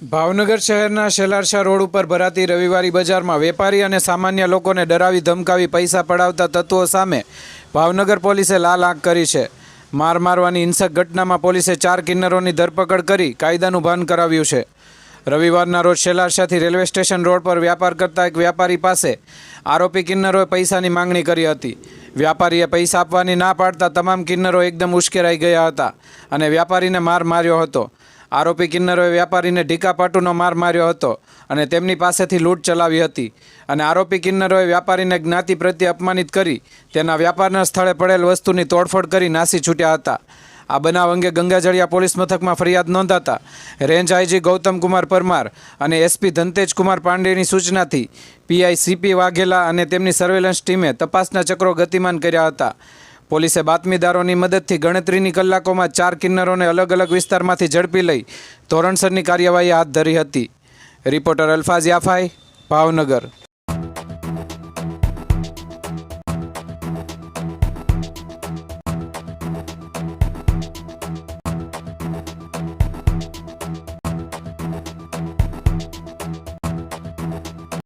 ભાવનગર શહેરના શેલારશા રોડ ઉપર ભરાતી રવિવારી બજારમાં વેપારી અને સામાન્ય લોકોને ડરાવી ધમકાવી પૈસા પડાવતા તત્વો સામે ભાવનગર પોલીસે લાલ આંખ કરી છે। માર મારવાની હિંસક ઘટનામાં પોલીસે 4 કિન્નરોની ધરપકડ કરી કાયદાનું ભાન કરાવ્યું છે। રવિવારના રોજ શેલારશાથી રેલવે સ્ટેશન રોડ પર વ્યાપાર કરતા એક વ્યાપારી પાસે આરોપી કિન્નરોએ પૈસાની માંગણી કરી હતી। વ્યાપારીએ પૈસા આપવાની ના પાડતા તમામ કિન્નરો એકદમ ઉશ્કેરાઈ ગયા હતા અને વ્યાપારીને માર માર્યો હતો। આરોપી કિન્નરોએ વ્યાપારીને ઢીકાપાટુનો માર માર્યો હતો અને તેમની પાસેથી લૂંટ ચલાવી હતી અને આરોપી કિન્નરોએ વ્યાપારીને જ્ઞાતિ પ્રત્યે અપમાનિત કરી તેના વ્યાપારના સ્થળે પડેલ વસ્તુની તોડફોડ કરી નાસી છૂટ્યા હતા। આ બનાવ અંગે ગંગાજળિયા પોલીસ મથકમાં ફરિયાદ નોંધાતા રેન્જ આઈજી ગૌતમકુમાર પરમાર અને એસપી ધનતેજકુમાર પાંડેની સૂચનાથી પીઆઈ સીપી વાઘેલા અને તેમની સર્વેલન્સ ટીમે તપાસના ચક્રો ગતિમાન કર્યા હતા। પોલીસે બાતમીદારોની મદદથી ગણતરીની કલાકોમાં 4 કિન્નરોને અલગ અલગ વિસ્તારમાંથી ઝડપી લઈ ધોરણસરની કાર્યવાહી હાથ ધરી હતી। રિપોર્ટર અલ્ફાઝ યાફાઈ, ભાવનગર।